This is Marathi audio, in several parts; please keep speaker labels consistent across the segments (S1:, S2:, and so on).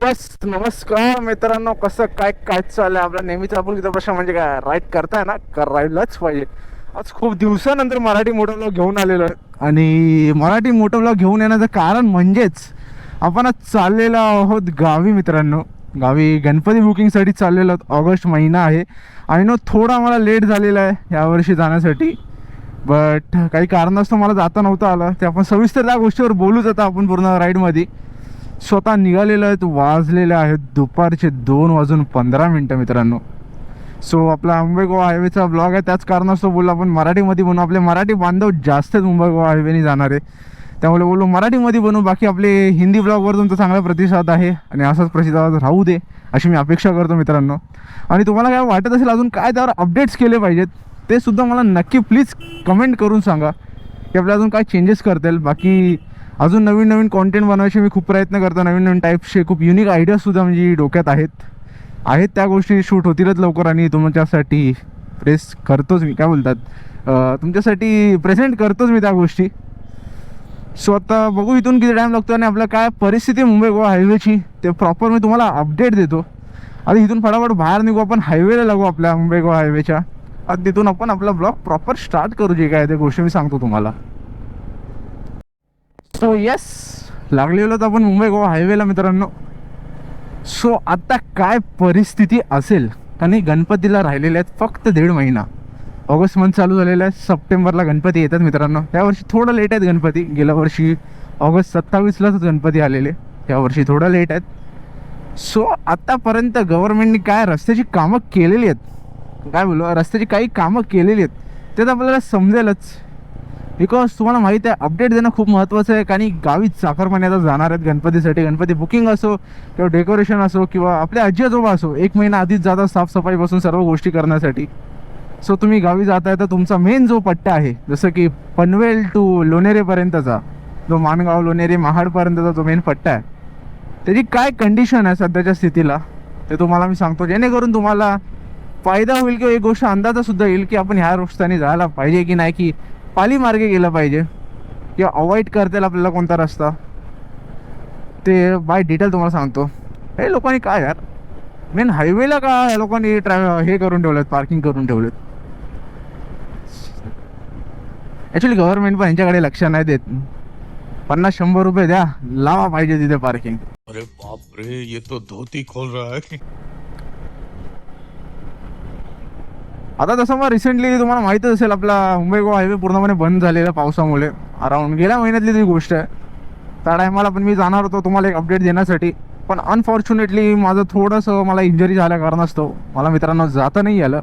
S1: बस नमस्कार मित्रांनो, कसं काय काय चाललंय आपला नेहमीचा आपण किती प्रश्न म्हणजे काय राईड करताय ना, राईडलाच पाहिजे. आज खूप दिवसानंतर मराठी मोटो ब्लॉग घेऊन आलेलो आहे आणि मराठी मोटो ब्लॉग घेऊन येण्याचं कारण म्हणजेच आपण आज चाललेलो आहोत गावी मित्रांनो. गावी गणपती बुकिंगसाठी चाललेलो आहोत. ऑगस्ट महिना आहे आणि थोडा आम्हाला लेट झालेला आहे यावर्षी जाण्यासाठी, बट काही कारणास्तव मला जाता नव्हतं आलं. ते आपण सविस्तर त्या गोष्टीवर बोलूच आता आपण पूर्ण राईडमध्ये. स्वतः निघालेलं आहेत, वाजलेले आहेत दुपारचे 2:15 मित्रांनो. सो आपला मुंबई गोवा हायवेचा ब्लॉग आहे, त्याच कारणास्तव बोललो आपण मराठीमध्ये बनवू. आपले मराठी बांधव जास्त मुंबई गोवा हायवेने जाणार आहे, त्यामुळे बोललो मराठीमध्ये बनवू. बाकी आपले हिंदी ब्लॉगवर तुमचा चांगला प्रतिसाद आहे आणि असाच प्रतिसाद राहू दे अशी मी अपेक्षा करतो मित्रांनो. आणि तुम्हाला काय वाटत असेल अजून काय त्यावर अपडेट्स केले पाहिजेत ते सुद्धा मला नक्की प्लीज कमेंट करून सांगा की आपल्याला अजून काय चेंजेस करता येईल. बाकी अजून नवीन नवीन कॉन्टेंट बनवायचे मी खूप प्रयत्न करतो. नवीन नवीन टाईपचे खूप युनिक आयडियासुद्धा म्हणजे डोक्यात आहेत त्या गोष्टी शूट होतीलच लवकर आणि तुमच्यासाठी प्रेस करतोच मी, काय बोलतात, तुमच्यासाठी प्रेझेंट करतोच मी त्या गोष्टी. सो आता बघू इथून किती टाईम लागतो आणि आपलं काय परिस्थिती मुंबई गोवा हायवेची ते प्रॉपर मी तुम्हाला अपडेट देतो. आता इथून फटाफट बाहेर निघू, आपण हायवेला लागू आपल्या मुंबई गोवा हायवेच्या. आता तिथून आपण आपला ब्लॉग प्रॉपर स्टार्ट करू, जे काय ते गोष्टी मी सांगतो तुम्हाला. सो येस, लागलेलो तर आपण मुंबई गोवा हायवेला मित्रांनो. सो आता काय परिस्थिती असेल, कारण गणपतीला राहिलेले आहेत फक्त 1.5 महिना. ऑगस्ट मंथ चालू झालेला आहे, सप्टेंबरला गणपती येतात मित्रांनो. यावर्षी थोडं लेट आहेत गणपती. गेल्या वर्षी ऑगस्ट 27लाच गणपती आलेले, यावर्षी थोडं लेट आहेत. सो आतापर्यंत गव्हर्नमेंटने काय रस्त्याची कामं केलेली आहेत, काय बोलू, रस्त्याची काही कामं केलेली आहेत ते तर आपल्याला समजेलच. बिकॉज तुम्हाला माहिती आहे अपडेट देणं खूप महत्त्वाचं आहे. कारण गावी चाकरमानी आता जाणार आहेत गणपतीसाठी. गणपती बुकिंग असो किंवा डेकोरेशन असो किंवा आपले आजी आजोबा असो, 1 महिना आधीच जातात साफसफाईपासून सर्व गोष्टी करण्यासाठी. सो तुम्ही गावी जाताय तर तुमचा मेन जो पट्टा आहे, जसं की पनवेल टू लोणेरेपर्यंतचा जो माणगाव लोणेरे महाडपर्यंतचा जो मेन पट्टा आहे, त्याची काय कंडिशन आहे सध्याच्या स्थितीला ते तुम्हाला मी सांगतो, जेणेकरून तुम्हाला फायदा होईल किंवा एक गोष्ट अंदाजासुद्धा येईल की आपण ह्या रस्त्याने जायला पाहिजे की नाही, की पाली मार्गे गेलं पाहिजे किंवा अवॉइड करता येईल आपल्याला कोणता रस्ता, ते बाय डिटेल तुम्हाला सांगतो. हे लोकांनी काय यार मेन हायवेला का या लोकांनी हे करून ठेवलेत, पार्किंग करून ठेवलेत. ॲक्च्युली गव्हर्नमेंट पण यांच्याकडे लक्ष नाही देत. 50-100 रुपये द्या, लावा पाहिजे तिथे पार्किंग.
S2: अरे बाप रे, ये तो धोती खोल रहा है.
S1: आता तसं मग रिसेंटली तुम्हाला माहीतच असेल आपला मुंबई गोवा हायवे पूर्णपणे बंद झालेला पावसामुळे. अराऊंड गेल्या महिन्यातली ती गोष्ट आहे. त्या टायमाला पण मी जाणार होतो तुम्हाला एक अपडेट देण्यासाठी, पण अनफॉर्च्युनेटली माझं थोडंसं मला इंजरी झाल्या कारणास्तव मला मित्रांनो जाता नाही आलं.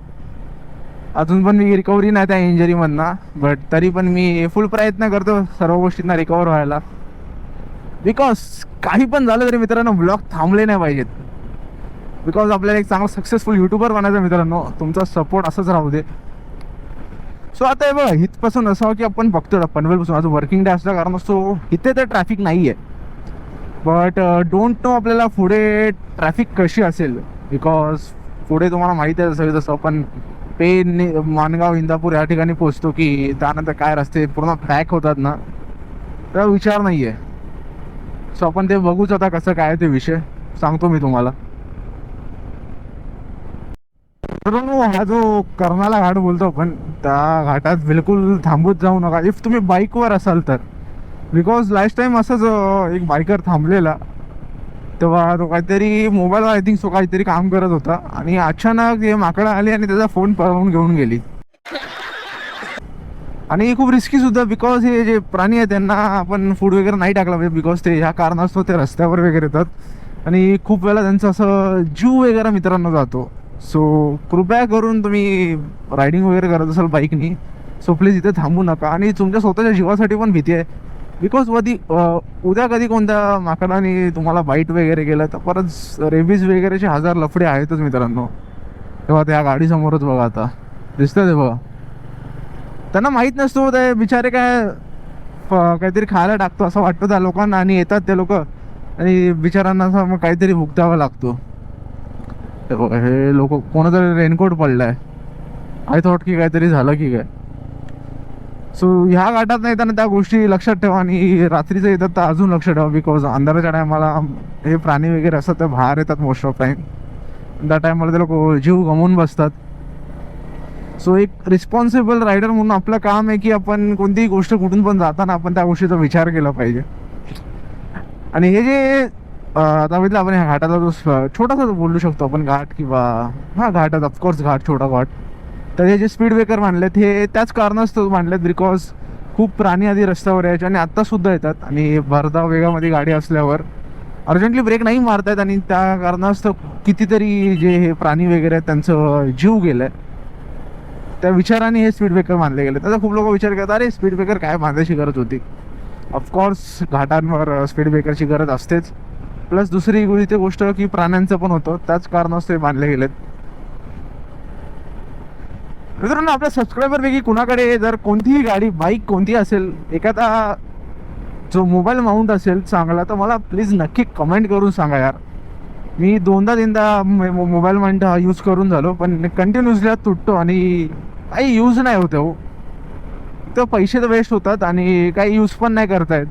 S1: अजून पण मी रिकव्हरी नाही त्या इंजरीमधनं, बट तरी पण मी फुल प्रयत्न करतो सर्व गोष्टींना रिकवर व्हायला. बिकॉज काही पण झालं तरी मित्रांनो ब्लॉग थांबले नाही पाहिजेत. बिकॉज आपल्याला एक चांगला सक्सेसफुल यूट्यूबर बनायचं मित्रांनो. तुमचा सपोर्ट असंच राहू दे. सो आता हे बघा, इथपासून असं की आपण बघतो पनवेलपासून, आज वर्किंग डे असल्या कारणास्तव इथे तर ट्रॅफिक नाही आहे. बट डोंट नो आपल्याला पुढे ट्रॅफिक कशी असेल. बिकॉज पुढे तुम्हाला माहिती आहे जसं आपण पेन माणगाव इंदापूर या ठिकाणी पोचतो की त्यानंतर काय रस्ते पूर्ण पॅक होतात ना, त्याचा विचार नाही आहे. सो आपण ते बघूच आता कसं काय ते विषय सांगतो मी तुम्हाला. हा जो कर्नाला घाट बोलतो आपण, त्या घाटात बिलकुल थांबूच जाऊ नका इफ तुम्ही बाईकवर असाल तर. बिकॉज लास्ट टाइम असंच एक बायकर थांबलेला, तेव्हा तो काहीतरी मोबाईलवर आय थिंक काहीतरी काम करत होता आणि अचानक हे माकडं आली आणि त्याचा फोन पळवून घेऊन गेली. आणि खूप रिस्की सुद्धा, बिकॉज हे जे प्राणी आहेत त्यांना आपण फूड वगैरे नाही टाकला पाहिजे. बिकॉज ते ह्या कारणास्तव ते रस्त्यावर वगैरे येतात आणि खूप वेळा त्यांचं असं जीव वगैरे मित्रांनो जातो. सो कृपया करून तुम्ही रायडिंग वगैरे करत असाल बाईकनी, सो प्लीज इथे थांबू नका. आणि तुमच्या स्वतःच्या जीवासाठी पण भीती आहे. बिकॉज उद्या कधी कोणत्या माकडाने तुम्हाला बाईट वगैरे केलं तर परत रेबीज वगैरेचे 1000 लफडे आहेतच मित्रांनो. तेव्हा त्या गाडीसमोरच बघा, आता दिसतं ते बघा. त्यांना माहीत नसतो ते बिचारे काय काहीतरी खायला टाकतो असं वाटतं त्या लोकांना, आणि येतात ते लोक आणि बिचारांना असं मग काहीतरी भुगतावा लागतो. हे लोक कोणातरी रेनकोट पडलाय, आय थॉट की काहीतरी झालं की काय. सो ह्या घाटात नाही येताना त्या गोष्टी लक्षात ठेवा आणि रात्रीचं येतात तर अजून लक्षात ठेवा बिकॉज अंधाराच्या टायमाला हे प्राणी वगैरे असतात ते बाहेर येतात मोस्ट ऑफ टाईम. त्या टायमाला ते लोक जीव गमवून बसतात. सो एक रिस्पॉन्सिबल रायडर म्हणून आपलं काम आहे की आपण कोणतीही गोष्ट कुठून पण जाताना आपण त्या गोष्टीचा विचार केला पाहिजे. आणि हे जे आता बघितलं आपण ह्या घाटाला जो छोटासा बोलू शकतो आपण घाट किंवा हा घाटात ऑफकोर्स घाट छोटा घाट, तर हे जे स्पीड ब्रेकर मांडलेत हे त्याच कारणास्तव मांडलेत बिकॉज खूप प्राणी आधी रस्त्यावर यायचे आणि आत्तासुद्धा येतात आणि भरधाव वेगामध्ये गाडी असल्यावर अर्जंटली ब्रेक नाही मारतायत आणि त्या कारणास्तव कितीतरी जे हे प्राणी वगैरे आहेत त्यांचं जीव गेलं आहे. त्या विचाराने हे स्पीड ब्रेकर बांधले गेले. त्याचा खूप लोक विचार करतात अरे स्पीड ब्रेकर काय बांधायची गरज होती. ऑफकोर्स घाटांवर स्पीड ब्रेकरची गरज असतेच, प्लस दुसरी इथे गोष्ट की प्राण्यांचं पण होतं त्याच कारणास्तव ते बांधले गेलेत. मित्रांनो आपल्या सबस्क्रायबरपैकी कुणाकडे जर कोणतीही गाडी बाईक कोणती असेल एखादा जो मोबाईल माउंट असेल चांगला तर मला प्लीज नक्की कमेंट करून सांगा यार. मी दोनदा तीनदा मोबाईल माउंट हा यूज करून झालो पण कंटिन्युअसली तुटतो आणि काही यूज नाही होते हो. तर पैसे तर वेस्ट होतात आणि काही यूज पण नाही करतायत.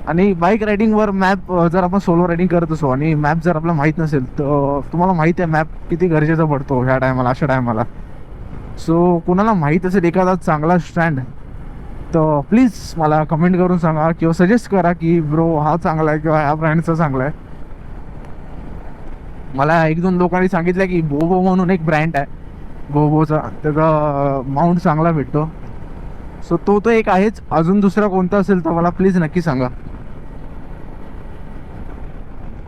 S1: आणि बाईक रायडिंगवर मॅप जर आपण सोलो रायडिंग करत असो आणि मॅप जर आपल्याला माहीत नसेल तर तुम्हाला माहीत आहे मॅप किती गरजेचा पडतो ह्या टायमाला अशा टायमाला. सो कुणाला माहीत असेल एखादा चांगला स्टँड तर प्लीज मला कमेंट करून सांगा किंवा सजेस्ट करा की ब्रो हा चांगला आहे किंवा ह्या ब्रँडचा चांगला आहे. मला एक दोन लोकांनी सांगितलं की बोबो म्हणून एक ब्रँड आहे बोबोचा, त्याचा माउंट चांगला भेटतो. सो तो एक आहेच. अजून दुसरा कोणता असेल तर मला प्लीज नक्की सांगा.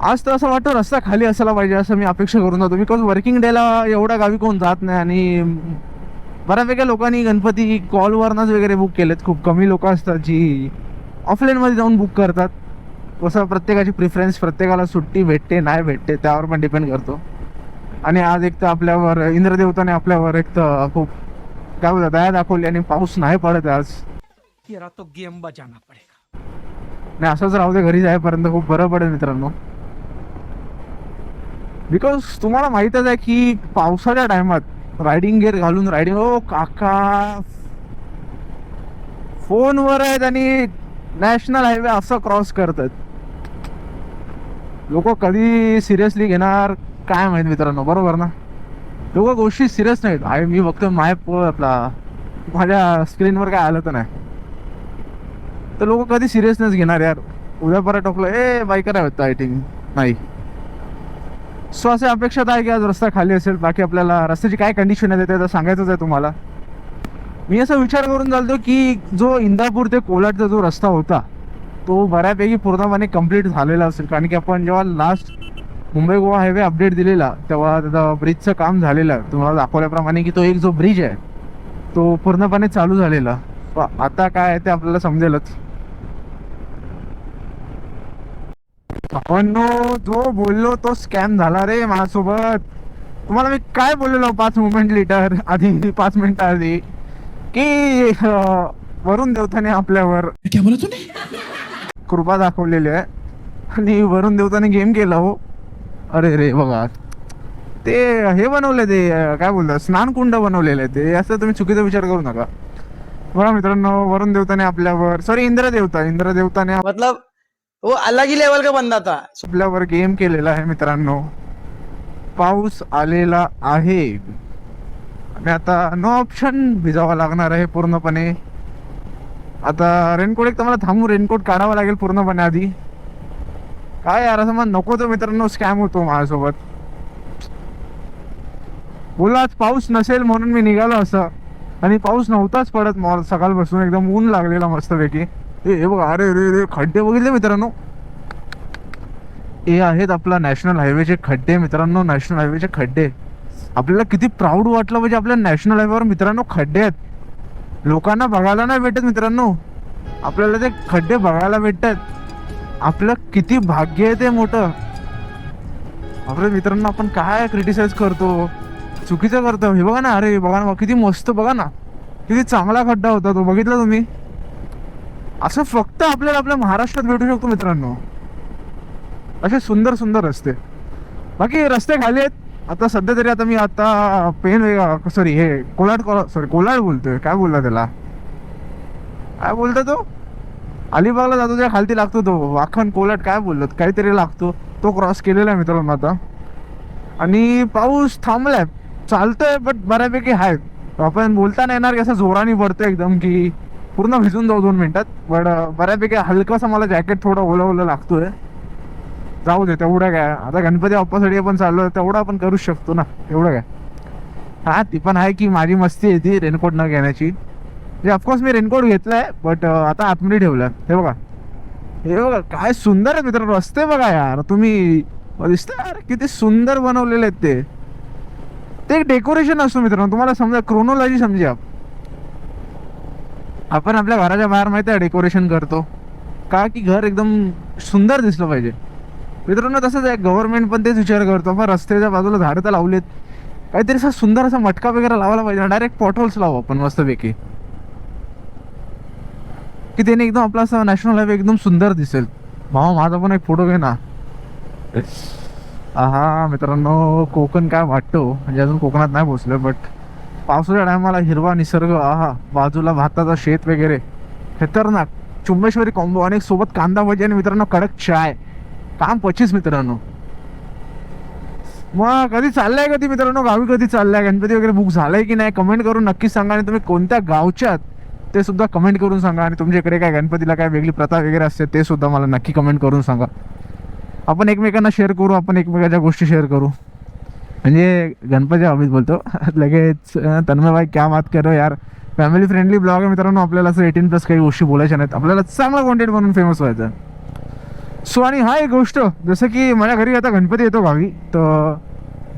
S1: आज तर असं वाटतं रस्ता खाली असायला पाहिजे असं मी अपेक्षा करून जातो बिकॉज वर्किंग डेला एवढ्या गावी कोण जात नाही आणि बऱ्यापैकी लोकांनी गणपती कॉलवरनंच वगैरे बुक केलेत. खूप कमी लोक असतात जी ऑफलाईनमध्ये जाऊन बुक करतात. कसं प्रत्येकाची प्रिफरन्स, प्रत्येकाला सुट्टी भेटते नाही भेटते त्यावर पण डिपेंड करतो. आणि आज एक तर आपल्यावर इंद्रदेवताने आपल्यावर एक तर खूप काय बोलतात दया दाखवली आणि पाऊस नाही पडत आज.
S3: तो गेम बजाना पडेगा.
S1: नाही असंच राहू दे घरी जाईपर्यंत खूप बरं पडेल मित्रांनो. बिकॉज तुम्हाला माहीतच आहे की पावसाच्या टायमात रायडिंग गेअर घालून रायडिंग ओ काका फोनवर आहेत आणि नॅशनल हायवे असं क्रॉस करतात. लोक कधी सिरियसली घेणार काय माहित मित्रांनो, बरोबर ना. लोक गोष्टी सिरियस नाहीत. मी बघतो मॅप आपला माझ्या स्क्रीनवर काय आलं तर नाही तर लोक कधी सिरियसनेस घेणार यार. उद्या परत टोकलं बाईकर आहे आय थिंक नाही. सो असे अपेक्षित आहे की आज रस्ता खाली असेल. बाकी आपल्याला रस्त्याची काय कंडिशन आहे ते तर सांगायचंच आहे तुम्हाला. मी असा विचार करून चालतो की जो इंदापूर ते कोलाडचा जो रस्ता होता तो बऱ्यापैकी पूर्णपणे कंप्लीट झालेला असेल. कारण की आपण जेव्हा last Mumbai Goa highway update दिलेला तेव्हा त्याचा ब्रिजचं काम झालेलं तुम्हाला दाखवल्याप्रमाणे की तो एक जो ब्रिज आहे तो पूर्णपणे चालू झालेला. आता काय आहे ते आपल्याला समजेलच. आपण जो बोललो तो स्कॅम झाला रे माझ्यासोबत. तुम्हाला मी काय बोललेलो 5 मिनिटं आधी की वरुण देवताने आपल्यावर
S2: क्या बोला तूने?
S1: कृपा दाखवलेली आहे आणि वरुण देवताने गेम केला हो. अरे रे बघा ते हे बनवले ते काय बोलतात स्नानकुंड बनवलेले ते असं तुम्ही चुकीचा विचार करू नका. बघा मित्रांनो वरुण देवताने आपल्यावर इंद्रदेवताने
S3: मतलब वो अलग ही लेवल का बंदा था.
S1: आपल्यावर गेम केलेला आहे मित्रांनो. पाऊस आलेला आहे आणि आता नो ऑप्शन भिजावा लागणार आहे पूर्णपणे. आता रेनकोट एक तर मला थांबून रेनकोट काढावा लागेल पूर्णपणे आधी. काय यार असं मग नको तो मित्रांनो स्कॅम होतो माझ्यासोबत. बोला आज पाऊस नसेल म्हणून मी निघालो असं आणि पाऊस नव्हताच पडत. मॉल सकाळपासून एकदम ऊन लागलेला मस्तपैकी. हे बघा अरे रे खड्डे बघितले मित्रांनो. हे आहेत आपला नॅशनल हायवेचे खड्डे मित्रांनो. नॅशनल हायवेचे खड्डे आपल्याला किती प्राऊड वाटलं म्हणजे आपल्या नॅशनल हायवेवर मित्रांनो खड्डे आहेत. लोकांना बघायला नाही भेटत मित्रांनो, आपल्याला ते खड्डे बघायला भेटतात. आपलं किती भाग्य आहे ते मोठं. आपल्या मित्रांनो आपण काय क्रिटिसाइज करतो, चुकीचं करतो. हे बघा ना, अरे बघा ना किती मस्त, बघा ना किती चांगला खड्डा होता तो, बघितला तुम्ही. असं फक्त आपल्याला आपल्या महाराष्ट्रात भेटू शकतो मित्रांनो, असे सुंदर सुंदर रस्ते. बाकी रस्ते खाली आहेत आता सध्या तरी. आता मी आता कोलाड बोलतोय, काय बोलला त्याला काय बोलतो तो, अलिबागला जातो त्या खालती लागतो तो वाखन कोलट काय बोललो काहीतरी लागतो, तो क्रॉस केलेला आहे मित्रांनो आता. आणि पाऊस थांबलाय, चालतोय बट बऱ्यापैकी आहे. आपण बोलता नाही येणार की असं जोराने पडतोय एकदम की पूर्ण भिजून जाऊ 2 मिनिटात. बट बऱ्यापैकी हलकासा मला जॅकेट थोडं ओलं ओलं लागतोय. जाऊ दे तेवढं काय, आता गणपती बाप्पासाठी आपण चाललो तेवढं आपण करू शकतो ना, एवढं काय. हा ती पण आहे की माझी मस्ती आहे ती रेनकोट न घेण्याची. म्हणजे ऑफकोर्स मी रेनकोट घेतलाय बट आता आतमध्ये ठेवलं. हे बघा, हे बघा काय सुंदर आहे मित्रांनो रस्ते. बघा यार तुम्ही, दिसतं यार किती सुंदर बनवलेले आहेत ते. ते एक डेकोरेशन असतो मित्रांनो, तुम्हाला समजा क्रोनॉलॉजी समजा. आपण आपल्या घराच्या बाहेर माहिती आहे डेकोरेशन करतो का, की घर एकदम सुंदर दिसलं पाहिजे. मित्रांनो तसंच आहे, गव्हर्नमेंट पण तेच विचार करतो. आपण रस्त्याच्या बाजूला झाडं तर लावलेत, काहीतरी असं सुंदर असा मटका वगैरे लावायला पाहिजे. डायरेक्ट पॉटहोल्स लावू आपण मस्तपैकी, की त्याने एकदम आपला असं नॅशनल हायवे एकदम सुंदर दिसेल. भावा माझा पण एक फोटो घे ना. हा मित्रांनो कोकण काय वाटतो, म्हणजे अजून कोकणात नाही पोहोचलं बट पावसाच्या टायमाला हिरवा निसर्ग, आहा बाजूला भाताचा शेत वगैरे खतरनाक चुंबेश्वरी कॉम्बो आणि सोबत कांदा भजी आणि मित्रांनो कडक चाय, काम 25 मित्रांनो. मग कधी चाललंय कधी मित्रांनो गावी, कधी चाललंय, गणपती वगैरे बुक झालाय की नाही कमेंट करून नक्कीच सांगा. आणि तुम्ही कोणत्या गावच्यात ते सुद्धा कमेंट करून सांगा. आणि तुमच्या इकडे काय गणपतीला काय वेगळी प्रथा वगैरे असते ते सुद्धा मला नक्की कमेंट करून सांगा. आपण एकमेकांना शेअर करू, आपण एकमेकांच्या गोष्टी शेअर करू. म्हणजे गणपती हवीच बोलतो लगेच तन्मय भाई क्या बात करो यार, फॅमिली फ्रेंडली ब्लॉग आहे मित्रांनो. आपल्याला असं 18+ काही गोष्टी बोलायच्या नाहीत, आपल्याला चांगला कॉन्टेंट बनवून फेमस व्हायचं. सो आणि हा एक गोष्ट, जसं की माझ्या घरी आता गणपती येतो गावी, तर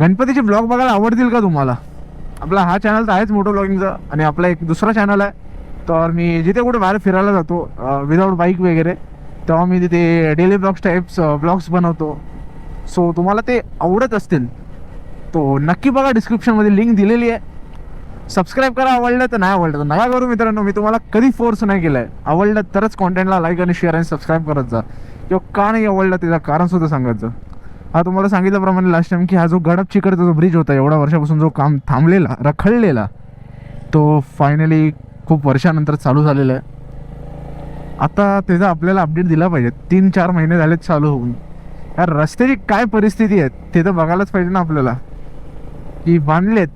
S1: गणपतीचे ब्लॉग बघायला आवडतील का तुम्हाला? आपला हा चॅनल तर आहेच मोटो ब्लॉगिंगचा, आणि आपला एक दुसरा चॅनल आहे. तर मी जिथे कुठे बाहेर फिरायला जातो विदाऊट बाईक वगैरे, तेव्हा मी तिथे डेली ब्लॉग्स टाईप्स ब्लॉग्स बनवतो. सो तुम्हाला ते आवडत असतील तो नक्की बघा, डिस्क्रिप्शनमध्ये लिंक दिलेली आहे. सबस्क्राईब करा, आवडलं तर, नाही आवडलं तर नका करू मित्रांनो. मी तुम्हाला कधी फोर्स नाही केलं आहे. आवडलं तरच कॉन्टेंटला लाईक आणि शेअर आणि सबस्क्राईब करत जा, किंवा का नाही आवडलं त्याचं कारण सुद्धा सांगायचं. हा तुम्हाला सांगितल्याप्रमाणे लास्ट टाइम की हा जो गडप चिकटचा जो ब्रिज होता एवढ्या वर्षापासून जो काम थांबलेला रखडलेला, तो फायनली खूप वर्षानंतर चालू झालेला आहे. आता त्याचा आपल्याला अपडेट दिला पाहिजे. 3-4 महिने झालेत चालू होऊन. यार रस्त्याची काय परिस्थिती आहे ते तर बघायलाच पाहिजे ना आपल्याला, की बांधलेत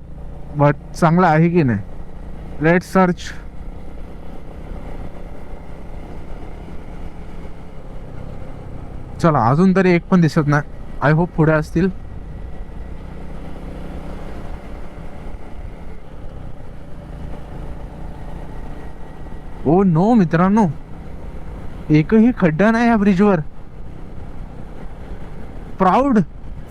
S1: बट चांगलं आहे की नाही. Let search. चला अजून तरी एक पण दिसत नाही. आय होप पुढे असतील. ओ नो मित्रांनो, एकही खड्डा नाही या ब्रिजवर. Proud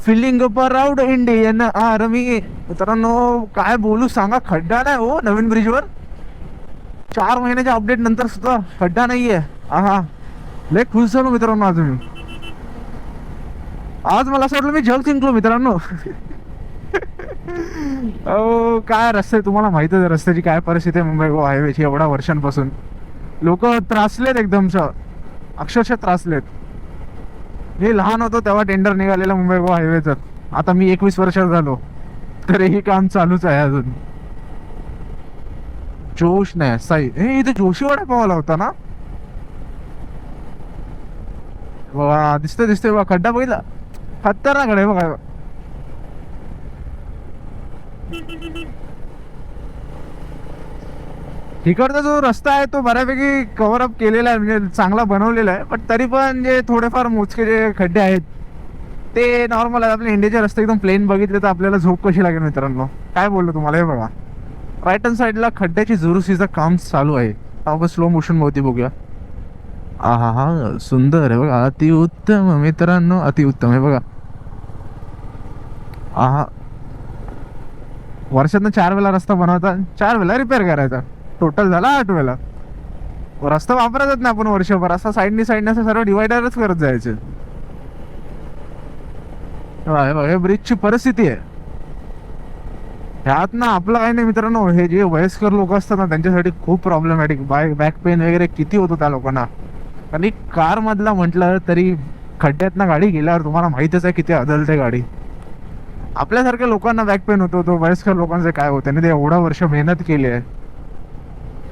S1: feeling proud Indian army. मित्रांनो काय बोलू सांगा, खड्डा नाही हो नवीन ब्रिजवर. 4 महिन्याच्या अपडेट नंतर सुद्धा खड्डा नाहीये. हा लय खुश झालो मित्रांनो आज मी. आज मला असं वाटलं मी जग जिंकलो मित्रांनो. अहो काय रस्ते, तुम्हाला माहितच आहे रस्त्याची काय परिस्थिती आहे मुंबई गोवा हायवेची. एवढ्या वर्षांपासून लोक त्रासलेत, एकदमशा अक्षरशः त्रासलेत. मी लहान होतो तेव्हा टेंडर निघालेलं मुंबई गोवा हायवेचं. आता मी 21 वर्षात झालो तरीही काम चालूच आहे अजून. जोश नाही साई, हे इथे जोशी वडापावाला होता ना. वा दिसतोय दिसतोय बा, खड्डा बघितला, खतरनाक आहे बघा. इकडचा जो रस्ता आहे तो बऱ्यापैकी कव्हर अप केलेला आहे, म्हणजे चांगला बनवलेला आहे. पण तरी पण जे थोडेफार मोजके जे खड्डे आहेत ते नॉर्मल आहे. आपल्या इंडियाचे रस्ते एकदम प्लेन बघितले तर आपल्याला झोप कशी लागेल मित्रांनो. काय बोललो तुम्हाला, हे बघा राईट हँड साईडला खड्ड्याची जुरुसीचं काम चालू आहे. आपण स्लो मोशन मध्ये बघूया. हा हा सुंदर आहे बघा, अतिउत्तम मित्रांनो, अतिउत्तम आहे बघा. हा वर्षातनं 4 वेळा रस्ता बनवता, 4 वेळा रिपेअर करायचा, टोटल झाला 8 वेळा. रस्ता वापरतच नाही आपण वर्षभर. असा साईडनी असं सर्व डिवायडरच करत जायचं. हे ब्रिजची परिस्थिती आहे. ह्यात ना आपलं काही नाही मित्रांनो, हे जे वयस्कर लोक असतात ना त्यांच्यासाठी खूप प्रॉब्लेमॅटिक. बॅक पेन वगैरे किती होतो त्या लोकांना. आणि कार मधला म्हटलं तरी खड्ड्यात ना गाडी गेल्यावर तुम्हाला माहितच आहे किती अदलते गाडी. आपल्यासारख्या लोकांना बॅक पेन होतो, तो वयस्कर लोकांचे काय होतं. त्यांनी ते एवढा वर्ष मेहनत केली आहे.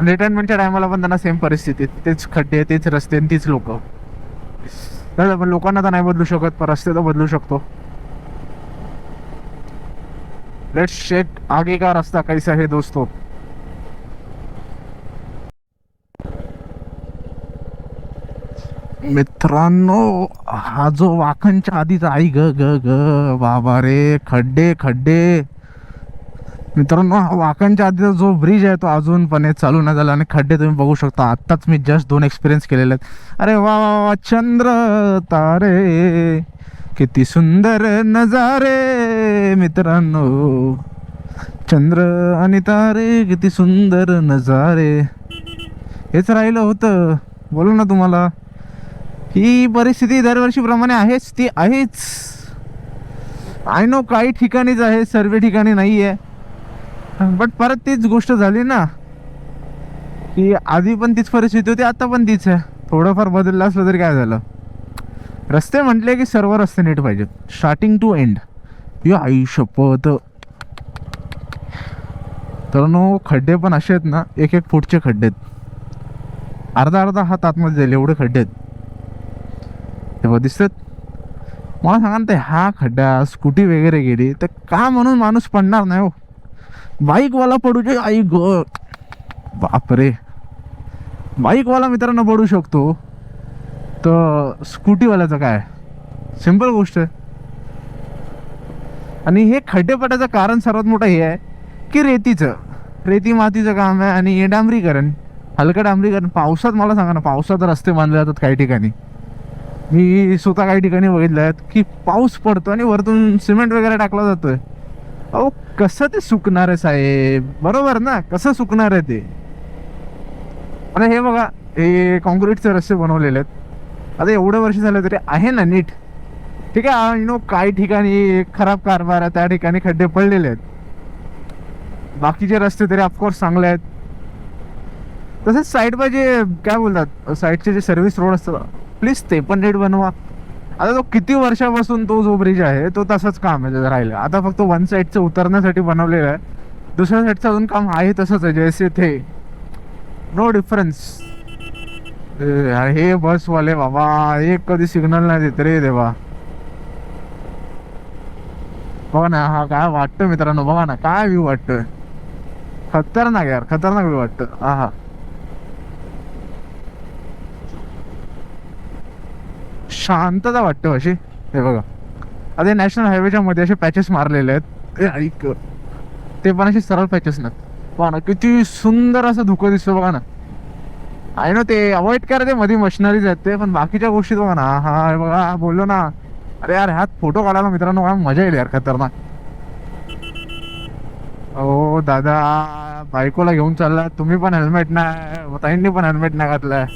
S1: रिटायरमेंटच्या टायमाला पण त्यांना सेम परिस्थिती, तेच खड्डे, तेच रस्ते आणि तीच लोक. पण लोकांना तर नाही बदलू शकत, पण रस्ते तर बदलू शकतो. लेट्स चेक आगे का रास्ता कैसा है दोस्तों. मित्रांनो, हा जो वाखनच्या आधीचा आई ग ग ग बाबा रे, खड्डे खड्डे. मित्रांनो, हा वाखनच्या आधीचा जो ब्रिज आहे तो अजूनपणे चालू नाही झाला आणि खड्डे तुम्ही बघू शकता. आत्ताच मी जस्ट 2 एक्सपिरियन्स केलेले आहेत. अरे वा वा वा, चंद्र तारे किती सुंदर नजारे मित्रांनो, चंद्र आणि तारे किती सुंदर नजारे. हेच राहिलं होतं, बोलू ना तुम्हाला. ही परिस्थिती दरवर्षीप्रमाणे आहेच, ती आहेच. आय नो काही ठिकाणीच आहे, सर्व ठिकाणी नाही आहे. बट परत तीच गोष्ट झाली ना, की आधी पण तीच परिस्थिती होती, आता पण तीच आहे. थोडंफार बदललं असलं तरी काय झालं. रस्ते म्हटले की सर्व रस्ते नीट पाहिजेत, स्टार्टिंग टू एंड. या आई शपथ. तर नो, खड्डे पण असे आहेत ना, 1-1 फूटचे खड्डे आहेत. अर्धा हात आतमध्ये जाईल एवढे खड्डे आहेत. तेव्हा दिसतात. मला सांगा ना, ते हा खड्डा स्कूटी वगैरे गेली तर का म्हणून माणूस पडणार नाही हो. बाईकवाला पडू दे, आई ग बापरे. बाईकवाला मित्रांनो पडू शकतो, तर स्कूटीवाल्याचं काय. सिंपल गोष्ट आहे. आणि हे खड्डे पडायचं कारण सर्वात मोठं हे आहे की रेती मातीचं काम आहे आणि हे डांबरीकरण, हलकं डांबरीकरण. पावसात मला सांगा ना, पावसात रस्ते बांधले जातात काही ठिकाणी. मी स्वतः काही ठिकाणी बघितलं आहेत की पाऊस पडतो आणि वरतून सिमेंट वगैरे टाकला जातोय. अहो कसं ते सुकणार आहे साहेब, बरोबर ना, कसं सुकणार आहे ते. आता हे बघा, हे कॉन्क्रीटचे रस्ते बनवलेले आहेत. आता एवढे वर्ष झाले तरी आहे ना नीट. ठीक आहे, नो काही ठिकाणी खराब कारभार आहे, त्या ठिकाणी खड्डे पडलेले आहेत. बाकीचे रस्ते तरी ऑफकोर्स चांगले आहेत. तसेच साईडवर जे काय बोलतात, साईडचे जे सर्व्हिस रोड असतात, प्लीज ते पण नीट बनवा. आता तो किती वर्षापासून तो जो ब्रिज आहे तो तसंच काम आहे राहिलं. आता फक्त वन साईडचं उतरण्यासाठी बनवलेलं आहे, दुसऱ्या साईडचं अजून काम आहे तसंच आहे जैसे थे, नो डिफरन्स. हे बसवाले बाबा, एक कधी सिग्नल नाही देत रे देवा. बघा ना, हा काय वाटतं मित्रांनो, बघा ना काय व्ह्यू वाटतोय. खतरनाक यार, खतरनाक व्ह्यू वाटतं. हा शांतता वाटते अशी. हे बघा, आता नॅशनल हायवेच्या मध्ये असे पॅचेस मारलेले आहेत, ते पण असे सरळ पॅचेस नाहीत. बघा ना किती सुंदर असं धुकं दिसतं. बघा ना, आहे ना, ते अवॉइड करा, ते मध्ये मशिनरीज आहेत ते, पण बाकीच्या गोष्टी बघा ना. हा बघा, बोललो ना, अरे यार ह्यात फोटो काढायला मित्रांनो काय मजा येईल यार, खतरनाक. ओ दादा, बायकोला घेऊन चालला तुम्ही, पण हेल्मेट नाही, ताईंनी पण हेल्मेट नाही घातलाय.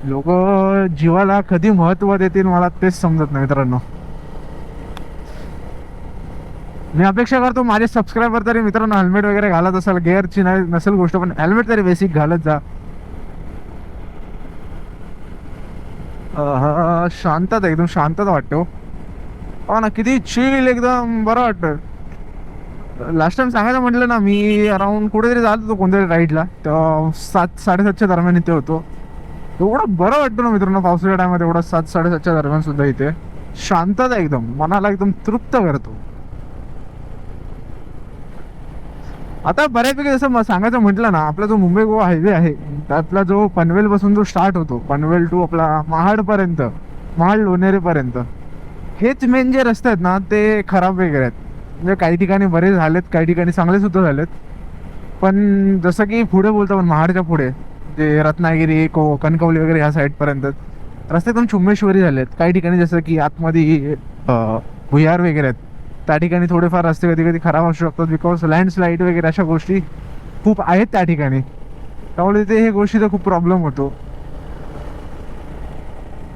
S1: लोक जीवाला कधी महत्व देतील मला तेच समजत नाही मित्रांनो. मी अपेक्षा करतो माझे सबस्क्रायबर तरी मित्रांनो हेल्मेट वगैरे घालत असाल, गिअरची नाही नसेल गोष्ट, पण हेल्मेट तरी बेसिक घालत जा. शांतता, एकदम शांतता वाटते हो. हो ना, किती चिल, एकदम बरं वाटतं. लास्ट टाइम सांगायचं म्हटलं ना, मी अराउंड कुठेतरी जात होतो कोणत्यातरी राईडला, तेव्हा 7-7:30च्या दरम्यान इथे होतो. एवढं बरं वाटतं ना मित्रांनो पावसाच्या टायमात, एवढा 7-7:30च्या दरम्यान सुद्धा इथे शांतता, एकदम मनाला एकदम तृप्त करतो. आता बऱ्यापैकी जसं सांगायचं म्हटलं ना, आपला जो मुंबई गोवा हायवे आहे, त्यातला जो पनवेल पासून जो स्टार्ट होतो, पनवेल टू आपला महाड पर्यंत, महाड लोणेरे पर्यंत, हेच मेन जे रस्ते आहेत ना ते खराब वगैरे आहेत. म्हणजे काही ठिकाणी बरे झालेत, काही ठिकाणी चांगले सुद्धा झालेत. पण जसं की पुढे बोलतो आपण, महाडच्या पुढे जे रत्नागिरी, कणकवली वगैरे ह्या साईडपर्यंत रस्ते एकदम चुम्मेश्वरी झालेत. काही ठिकाणी जसं की आतमध्ये भुयार वगैरे आहेत, त्या ठिकाणी थोडेफार रस्ते कधी कधी खराब असू शकतात, बिकॉज लँडस्लाईड वगैरे अशा गोष्टी खूप आहेत त्या ठिकाणी. त्यामुळे तिथे हे गोष्टीचा खूप प्रॉब्लेम होतो.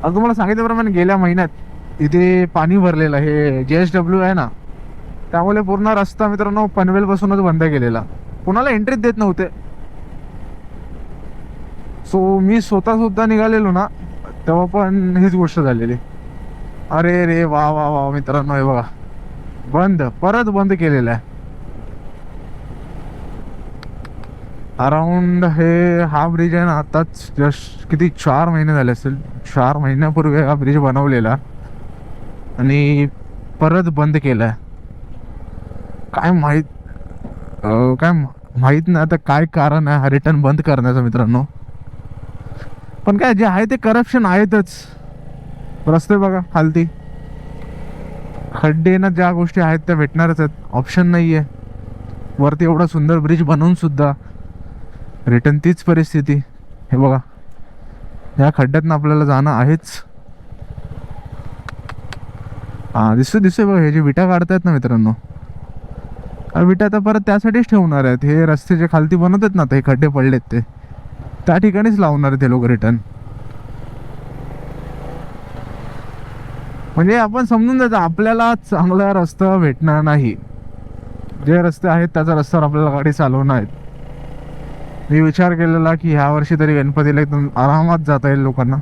S1: आता तुम्हाला सांगितल्याप्रमाणे गेल्या महिन्यात इथे पाणी भरलेलं, हे JSW आहे ना, त्यामुळे पूर्ण रस्ता मित्रांनो पनवेल पासूनच बंद केलेला, कुणाला एंट्रीच देत नव्हते. सो मी स्वतः सुद्धा निघालेलो ना, तेव्हा पण हीच गोष्ट झालेली. अरे रे वा वा वा मित्रांनो, हे बघा परत बंद केलेलं आहे. अराउंड हे हा ब्रिज आहे ना आताच जस्ट किती 4 महिने झाले असेल. 4 महिन्यापूर्वी हा ब्रिज बनवलेला आणि परत बंद केलाय. काय माहीत माहीत नाही आता काय कारण आहे हा रिटर्न बंद करण्याचं मित्रांनो. पण काय जे आहे ते करप्शन आहेतच. रस्ते बघा खालती खड्डे ना, ज्या गोष्टी आहेत त्या भेटणारच आहेत. ऑप्शन नाही आहे. वरती एवढा सुंदर ब्रिज बनवून सुद्धा रिटर्न तीच परिस्थिती. हे बघा या खड्ड्यातनं आपल्याला जाणं आहेच. हा दिसतोय बघा, हे जे विटा काढतायत ना मित्रांनो, विटा आता परत त्यासाठीच ठेवणार आहेत. हे रस्ते जे खालती बनवतात ना, आता हे खड्डे पडलेत ते त्या ठिकाणीच लावणार आहेत ते लोक रिटर्न. म्हणजे आपण समजून जायचं आपल्याला चांगला रस्ता भेटणार नाही. जे रस्ते आहेत त्याच्या रस्त्यावर आपल्याला गाडी चालवणार आहेत. मी विचार केलेला की ह्या वर्षी तरी गणपतीला एकदम आरामात जाता येईल लोकांना.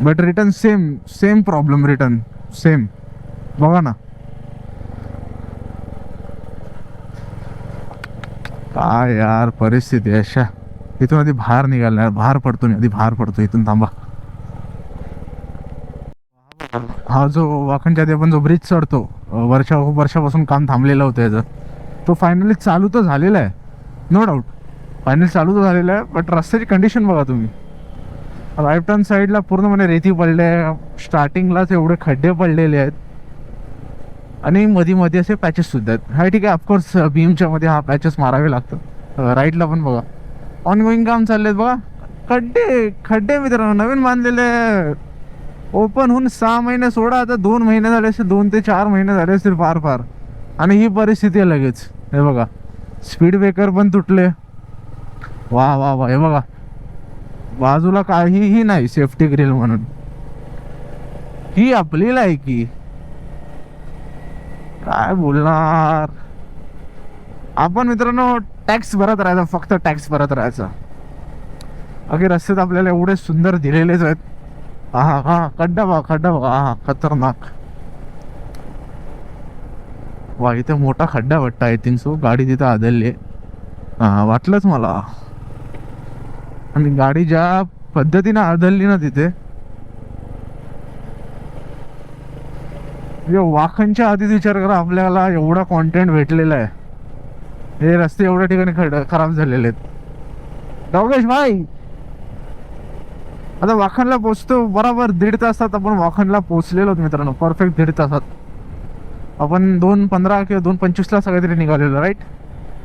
S1: But return same problem. Return same बघा ना काय यार परिस्थिती आहे. अशा इथून आधी बाहेर निघाला, बाहेर पडतो आधी बाहेर पडतो इथून. थांबा, हा जो वाखणच्या आधी आपण जो ब्रिज चढतो, वर्षापासून काम थांबलेलं होतं याचं, तो फायनली चालू तर झालेला आहे. नो डाऊट फायनली चालू तर झालेला आहे. बट रस्त्याची कंडिशन बघा तुम्ही. राईट हँड साईडला पूर्णपणे रेती पडले आहे. स्टार्टिंगलाच एवढे खड्डे पडलेले आहेत आणि मध्ये असे पॅचेस सुद्धा आहेत. हा ठीक आहे, ऑफकोर्स बीमच्या मध्ये हा पॅचेस मारावे लागतं. राईटला पण बघा ऑन गोईंग काम चाललेत बघा. खड्डे मित्रांनो नवीन बांधलेले. ओपन होऊन 6 महिने सोडा, आता 2 महिने झाले असतील, 2 ते 4 महिने झाले असतील फार. आणि ही परिस्थिती आहे लगेच. हे बघा स्पीड ब्रेकर पण तुटले. वा हे बघा बाजूला काहीही नाही सेफ्टी ग्रिल म्हणून. ही आपली लायकी काय बोलणार आपण मित्रांनो. टॅक्स भरत राहायचा, फक्त टॅक्स भरत राहायचा. अगे रस्त्यात आपल्याला एवढे सुंदर दिलेलेच आहेत. हा खड्डा बघा. हा खतरनाक. वा इथे मोठा खड्डा वाटतं. आय थिंक सो गाडी तिथं आदळली. हा वाटलंच मला. आणि गाडी ज्या पद्धतीने आदळली ना तिथे, वाखनच्या आधीच विचार करा आपल्याला एवढा कॉन्टेंट भेटलेला आहे. हे रस्ते एवढ्या ठिकाणी खराब झालेले आहेत. डॉगेश भाई आता वाखनला पोचतो बरोबर 1.5 तासात. आपण वाखनला पोचलेलो मित्रांनो, परफेक्ट 1.5 तासात. आपण 2:15 किंवा 2:25 सगळ्या तरी निघालेलो राईट.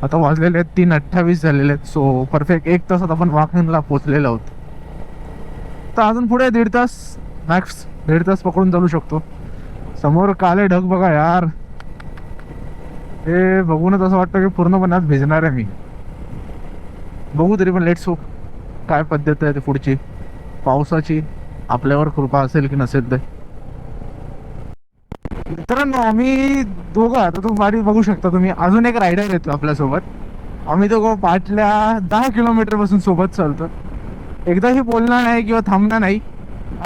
S1: आता वाजलेले आहेत 3:28 झालेले आहेत. सो परफेक्ट 1 तासात आपण वाखनला पोचलेलो आहोत. तर अजून पुढे 1.5 तास मॅक्स 1.5 तास पकडून चालू शकतो. समोर काले ढग बघा यार. हे बघूनच असं वाटतं की पूर्णपणे आज भिजणार आहे मी. बघू तरी पण लेट्स होप काय पद्धत आहे ते पुढची पावसाची आपल्यावर कृपा असेल की नसेल ते. मित्रांनो आम्ही दोघं, आता तो गाडी बघू शकता तुम्ही, अजून एक रायडर येतो आपल्यासोबत. आम्ही दोघं पाठल्या 10 किलोमीटर पासून सोबत चालतो. एकदाही बोलणार नाही किंवा थांबणार नाही.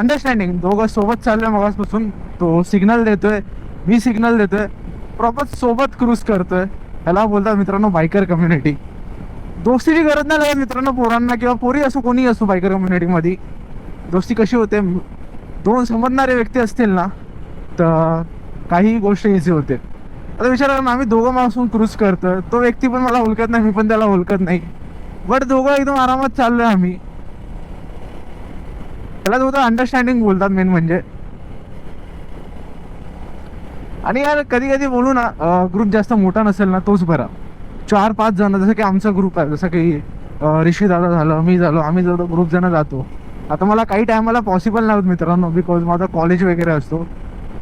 S1: अंडरस्टँडिंग दोघं सोबत चाललोय मगासपासून. तो सिग्नल देतोय, मी सिग्नल देतोय, प्रॉपर सोबत क्रूज करतोय. ह्याला बोलतात मित्रांनो बायकर कम्युनिटी. दोस्तीची गरज नाही लागत मित्रांनो पोरांना किंवा पोरी असो कोणी असो. बायकर कम्युनिटीमध्ये दोस्ती कशी होते, 2 समजणारे व्यक्ती असतील ना तर काही गोष्ट इझी होते. आता विचार करा ना, आम्ही दोघं मासून क्रूज करतोय. तो व्यक्ती पण मला ओळखत नाही, मी पण त्याला ओळखत नाही. बट दोघं एकदम आरामात चाललोय आम्ही. त्याला दोघं अंडरस्टँडिंग बोलतात मेन म्हणजे. आणि यार कधी कधी बोलू ना, ग्रुप जास्त मोठा नसेल ना तोच बरा. 4-5 जण जसं की आमचा ग्रुप आहे, जसं की ऋषी दादा झालं, मी झालो, आम्ही जवळ ग्रुप जण जातो. आता मला काही टायमाला पॉसिबल नाही होत मित्रांनो, बिकॉज माझा कॉलेज वगैरे असतो.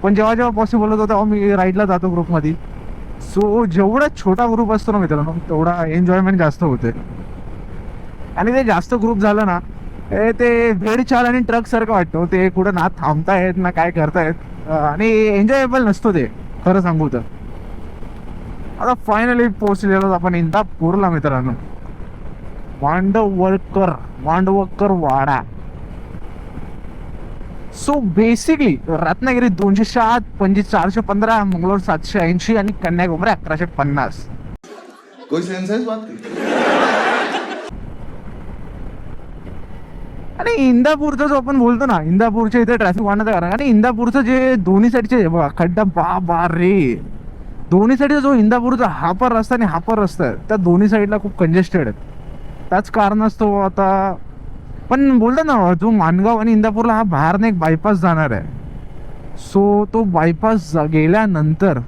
S1: पण जेव्हा पॉसिबल होतं तेव्हा मी राईडला जातो ग्रुपमध्ये. सो जेवढा छोटा ग्रुप असतो ना मित्रांनो तेवढा एन्जॉयमेंट जास्त होते. आणि ते जास्त ग्रुप झालं ना ते भेड चाल आणि ट्रक सारखं वाटतं. ते कुठं ना थांबतायत ना काय करतायत आणि एन्जॉयबल नसतो ते, खरं सांगू तर. आता फायनली पोहोचलेलो आपण इंदापूरला मित्रांनो. मांडवकर वाडा. सो बेसिकली रत्नागिरी 207, पणजी 415, मंगळूर 780 आणि कन्याकुमारी 1150.
S4: कोई सेंस है इस बात की?
S1: आणि इंदापूरचा जो आपण बोलतो ना, इंदापूरच्या इथे ट्रॅफिक वाढण्याचं कारण, आणि इंदापूरचं जे दोन्ही साईडचे बघा खड्डा बा रे, दोन्ही साईडचा जो इंदापूरचा हापर रस्ता आणि हापर रस्ता आहे त्या दोन्ही साईडला खूप कंजेस्टेड आहेत. त्याच कारणास्तव आता पण बोलतात ना, जो माणगाव आणि इंदापूरला हा बाहेरनं एक बायपास जाणार आहे. सो तो बायपास गेल्यानंतर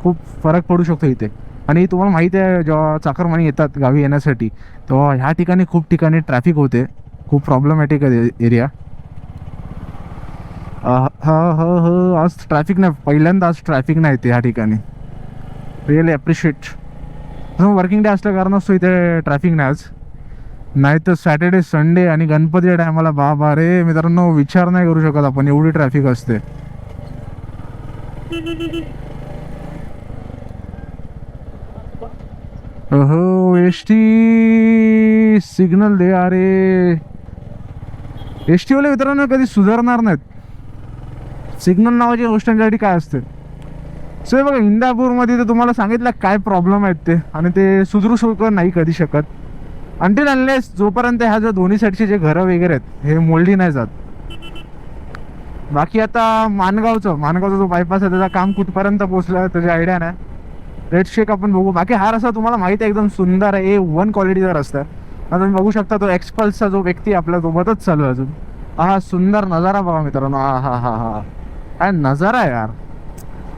S1: खूप फरक पडू शकतो इथे. आणि तुम्हाला माहिती आहे, जेव्हा चाकरमानी येतात गावी येण्यासाठी तेव्हा ह्या ठिकाणी खूप ठिकाणी ट्रॅफिक होते. खूप प्रॉब्लेमॅटिक आहे एरिया. आज ट्रॅफिक नाही, पहिल्यांदा आज ट्रॅफिक नाही येते ह्या ठिकाणी. Really appreciate. वर्किंग डे असल्या कारणास्तव इथे ट्रॅफिक नाही आज. नाही तर सॅटर्डे संडे आणि गणपती टायमाला बाबा रे मित्रांनो, विचार नाही करू शकत आपण, एवढी ट्रॅफिक असते. हो एसटी सिग्नल दे अरे. एसटी वाले मित्रांनो कधी सुधारणार नाहीत. सिग्नल नावाची गोष्टींसाठी काय असते. सो हे बघा, इंदापूरमध्ये तर तुम्हाला सांगितलं काय प्रॉब्लेम आहेत ते, आणि ते सुधरू नाही कधी शकत अंटिल अनलेस जोपर्यंत ह्या जो दोन्ही साईडचे जे घरं वगैरे आहेत हे मोल्डी नाही जात. बाकी आता माणगावचा जो बायपास आहे त्याचं काम कुठपर्यंत पोहोचलं त्याची आयडिया नाही. रेड शेक आपण बघू. बाकी हा रस्ता तुम्हाला माहिती आहे एकदम सुंदर आहे, A1 क्वालिटीचा रस्ता आहे. आता तुम्ही बघू शकता तो एक्सपल्सचा जो व्यक्ती आपल्या सोबतच चालू आहे अजून. हा सुंदर नजारा बघा मित्रांनो. हा काय नजारा आहे यार,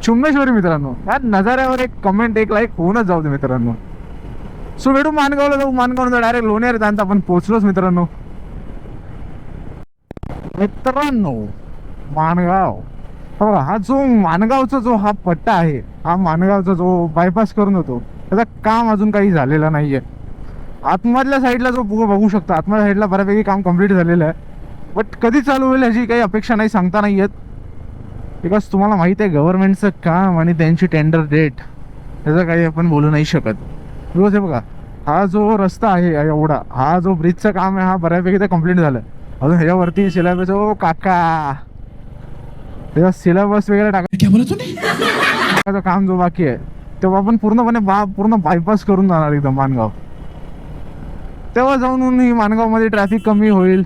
S1: चुम्मेश्वरी मित्रांनो. या नजाऱ्यावर एक कमेंट, एक लाईक होऊनच जाऊ दे मित्रांनो. सो भेटू माणगावला, जाऊ माणगावला डायरेक्ट लोणेर त्यानंतर आपण पोहोचलोच मित्रांनो. माणगाव बघा, हा जो माणगावचा जो हा पट्टा आहे, हा माणगावचा जो बायपास करून होतो त्याचं काम अजून काही झालेलं नाहीये. आतमधल्या साईडला जो बघू शकता, आतमधल्या साईडला बऱ्यापैकी काम कम्प्लीट झालेलं आहे. बट कधी चालू होईल याची काही अपेक्षा नाही, सांगता नाही येत. बिकॉज तुम्हाला माहिती आहे गव्हर्नमेंटचं काम आणि त्यांची टेंडर डेट त्याचं काही आपण बोलू नाही शकत. बिकॉज हे बघा, हा जो रस्ता आहे एवढा, हा जो ब्रिजचं काम आहे हा बऱ्यापैकी ते कम्प्लीट झालं. अजून ह्याच्यावरती सिलेबस, ओ काका त्याचा सिलेबस वगैरे टाकायचं काम जो बाकी आहे तेव्हा आपण पूर्णपणे पूर्ण बायपास करून जाणार एकदम माणगाव. तेव्हा जाऊन ही माणगावमध्ये ट्रॅफिक कमी होईल.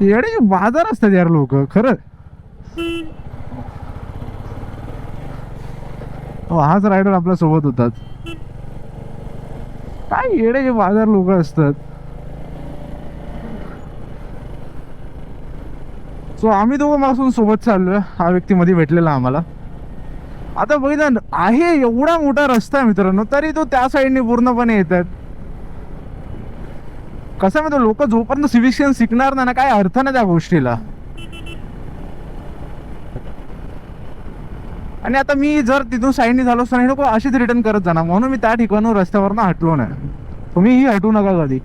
S1: येडे बाजार असतात यार लोक खरं. हाच रायडर आपल्या सोबत होतात. काय येडे जे बाजार लोक असतात. सो आम्ही दोघं मागून सोबत चाललोय. हा व्यक्ती मध्ये भेटलेला आम्हाला. आता बघितलं आहे एवढा मोठा रस्ता आहे मित्रांनो, तरी तो त्या साईडने पूर्णपणे येतात. कसं माहिती, लोक जोपर्यंत सिव्हिक सेन्स शिकणार ना काय अर्थ नाही त्या गोष्टीला. आणि आता मी जर तिथून साईडने झालो असतो हे लोक अशीच रिटर्न करत जाणार, म्हणून मी त्या ठिकाणून रस्त्यावरनं हटलो नाही. तुम्हीही हटू नका कधी.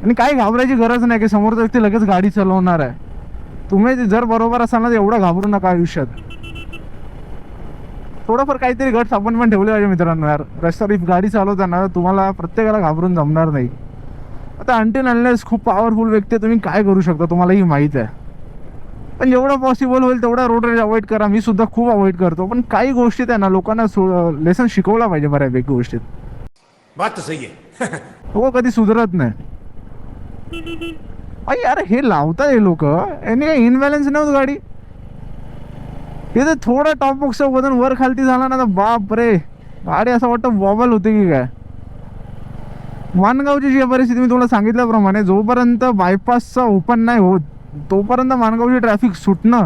S1: आणि काही घाबरायची गरज नाही की समोरचा व्यक्ती लगेच गाडी चालवणार आहे. तुम्ही जर बरोबर असाल ना तर एवढं घाबरू नका आयुष्यात. थोडंफार काहीतरी गट्स आपण पण ठेवले पाहिजे मित्रांनो यार. रस्त्यावर गाडी चालवताना तुम्हाला प्रत्येकाला घाबरून जमणार नाही. आता अंटिल अनलेस खूप पॉवरफुल व्यक्ती आहे, तुम्ही काय करू शकता तुम्हालाही माहीत आहे. पण जेवढं पॉसिबल होईल तेवढा रोड रेज अवॉइड करा. मी सुद्धा खूप अवॉइड करतो, पण काही गोष्टीत आहे ना लोकांना लेसन शिकवला पाहिजे बऱ्यापैकी गोष्टीत.
S5: बात सही आहे.
S1: हो कधी सुधारत नाही. अरे यार हे लावतात हे लोक, यांनी काही इनबॅलन्स नव्हतं गाडी. हे थोडा टॉप बॉक्स वजन वर खालती झाला ना तर बाप रे, गाडी असं वाटतं बॉबल होते की काय. माणगावची जी परिस्थिती मी तुम्हाला सांगितल्याप्रमाणे, जोपर्यंत बायपासचा ओपन नाही होत तोपर्यंत माणगावची ट्रॅफिक सुटणं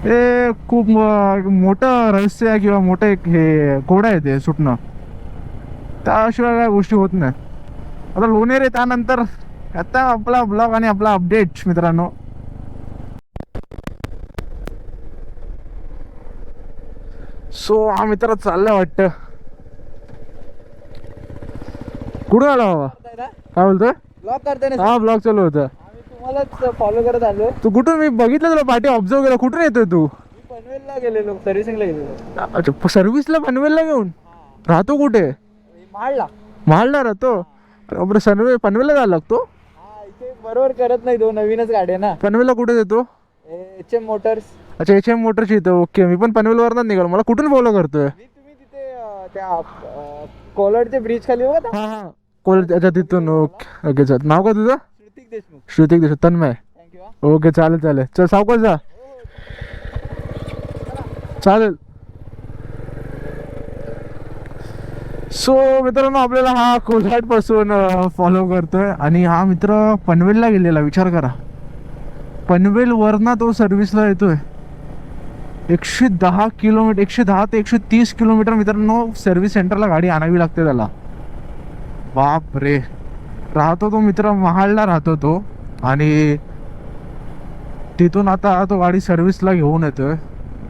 S1: हे खूप मोठं रहस्य आहे किंवा मोठं एक हे कोड आहे ते सुटणं. त्याशिवाय काय गोष्टी होत नाही. आता लोणेर आहे त्यानंतर आता आपला ब्लॉग आणि आपला अपडेट मित्रांनो. सो हा मित्र चाललाय वाटतं. कुठं आला बाबा, काय बोलतोय?
S3: ब्लॉक करते
S1: हा ब्लॉग चालू होता.
S3: तुम्हालाच फॉलो करत आलो.
S1: तू कुठून, मी बघितलं तुला पाठी ऑब्झर्व केलं, कुठून येतोय तू?
S3: पनवेलला गेलेलो, सर्व्हिसिंगला गेलेलो.
S1: अच्छा, सर्व्हिसला पनवेलला घेऊन राहतो कुठे?
S3: माळला.
S1: महाडला राहतो. बरं, पनवेलला जायला लागतो.
S3: हा, इथे बरोबर करत नाही, दोन नवीनच गाड्या ना.
S1: पनवेलला कुठे देतो?
S3: HM Motors.
S1: अच्छा, HM मोटरची इथं. ओके, मी पण पनवेलवरच निघालो. मला कुठून फॉलो करतोय?
S3: तुम्ही तिथे त्या कोलाडच्या ब्रिज खाली बघा ना.
S1: हा हा, कॉलेज. अच्छा, तिथून. ओके ओके, चल. नाव का तुझं?
S3: श्रुतिक देशमुख.
S1: श्रुतिक देशमुख. तन्मय.
S3: थँक्यू.
S1: ओके, चालेल चालेल. चल, सावकाश जा. चालेल. सो मित्रांनो, आपल्याला हा कोल्हाट पासून फॉलो करतोय आणि हा मित्र पनवेलला गेलेला. विचार करा, पनवेल वरना तो सर्व्हिसला येतोय. 110 किलोमीटर, 110 ते 130 किलोमीटर मित्रांनो सर्व्हिस सेंटरला गाडी आणावी लागते त्याला. बाप रे. राहतो तो मित्र महाडला राहतो तो, आणि तिथून आता तो गाडी सर्व्हिसला घेऊन येतोय.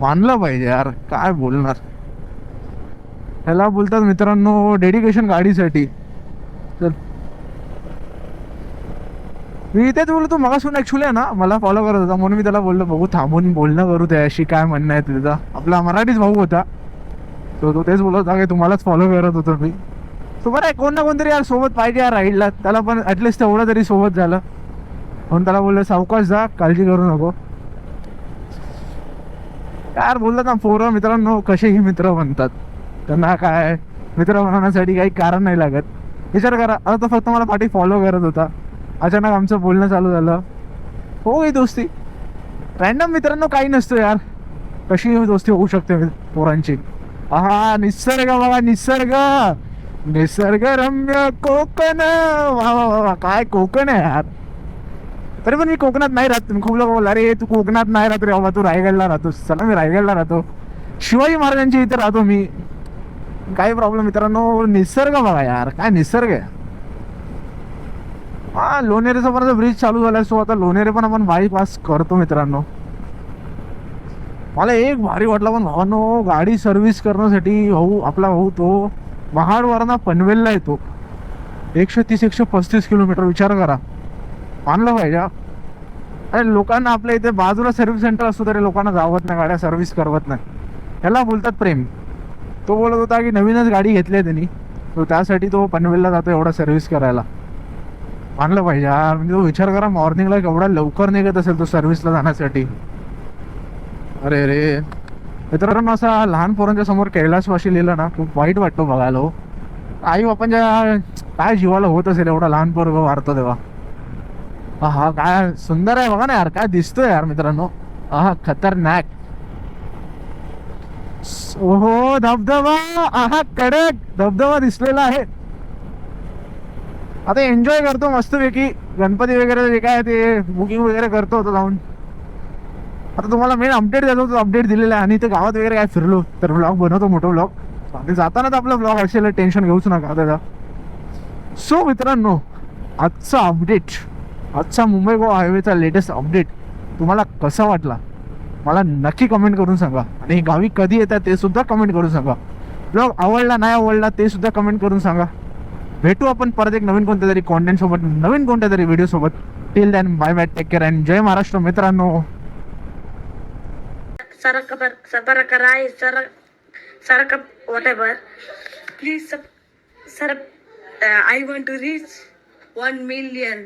S1: मानलं पाहिजे यार, काय बोलणार. ह्याला बोलतात मित्रांनो डेडिकेशन गाडीसाठी. तर मी तेच बोलतो, मगासून ॲक्च्युली आहे ना मला फॉलो करत होता, म्हणून मी त्याला बोललो बघू थांबून बोलणं करू त्याशी, काय म्हणणं आहे तुझा. आपला मराठीच भाऊ होता तो तेच बोलत होता की तुम्हालाच फॉलो करत होतो मी. तो बरं आहे, कोण ना कोणतरी यार सोबत पाहिजे यार राईडला. त्याला पण ॲटलिस्ट तेवढं तरी सोबत झालं, म्हणून त्याला बोललं सावकाश जा, काळजी करू नको. यार बोलतात ना पोरं मित्रांनो कसेही मित्र बनतात. त्यांना काय मित्र बनवण्यासाठी काही कारण नाही लागत. विचार करा, आता तो फक्त मला पाठी फॉलो करत होता, अचानक आमचं बोलणं चालू झालं, हो गई दोस्ती. रॅन्डम मित्रांनो काही नसतो यार, कशी दोस्ती होऊ शकते पोरांची. हा निसर्ग बघा, निसर्ग रम्य कोकण. वा वा वा, काय कोकण आहे यार. तरी पण मी कोकणात नाही राहत. तुम्ही खूप लोक बोला अरे तू कोकणात नाही राहत रे बाबा, तू रायगडला राहतोस. चला, मी रायगडला राहतो, शिवाजी महाराजांच्या इथे राहतो मी. काही प्रॉब्लेम मित्रांनो. निसर्ग बघा यार, काय निसर्ग आहे. हा, लोणेरेचा पण ब्रिज चालू झालाय. सो आता लोणेरे पण आपण बायपास करतो मित्रांनो. मला एक भारी वाटला पण भावांनो, गाडी सर्व्हिस करण्यासाठी आपला भाऊ तो महाडवरनं पनवेलला येतो. 130-135 किलोमीटर. विचार करा, मानलं पाहिजे. अरे लोकांना आपल्या इथे बाजूला सर्व्हिस सेंटर असतो तरी लोकांना जावत नाही, गाड्या सर्व्हिस करवत नाही. ह्याला बोलतात प्रेम. तो बोलत होता की नवीनच गाडी घेतली आहे त्यांनी, तो त्यासाठी तो पनवेलला जातो एवढा सर्व्हिस करायला. मानलं पाहिजे यार. म्हणजे तो विचार करा, मॉर्निंगला एवढा लवकर निघत असेल तो सर्व्हिसला जाण्यासाठी. अरे रे मित्रांनो, असा लहान पोरांच्या समोर कैलासवासी लिहिलं ना, खूप वाईट वाटतो बघायला. हो, आई बापांच्या काय जीवाला होत असेल एवढा लहान पोरग वारतो तेव्हा. हा काय सुंदर आहे बघा ना यार, काय दिसतोय यार मित्रांनो. हा खतरनाक. ओहो धबधबा, आहा कडक धबधबा दिसलेला आहे. आता एन्जॉय करतो मस्तपैकी. गणपती वगैरे जे काय ते बुकिंग वगैरे करतो होतो जाऊन. आता तुम्हाला मेन अपडेट देतो, तो अपडेट दिलेला आहे. आणि ते गावात वगैरे काय फिरलो तर ब्लॉग बनवतो, मोठं ब्लॉग. आणि जाताना तर आपला ब्लॉग असेल, टेन्शन घेऊच नका त्याचा. सो मित्रांनो, आजचा अपडेट, आजचा मुंबई गोवा हायवेचा लेटेस्ट अपडेट तुम्हाला कसा वाटला मला नक्की कमेंट करून सांगा. आणि गावी कधी येतात ते सुद्धा कमेंट करून सांगा. ब्लॉग आवडला नाही आवडला ते सुद्धा कमेंट करून सांगा. भेटू आपण परत एक नवीन कोणत्या तरी कॉन्टेंट सोबत, नवीन कोणत्या तरी व्हिडिओ सोबत. Till then bye bye, take care and जय महाराष्ट्र मित्रांनो.
S6: whatever. Please, sir, I want to reach 1 million.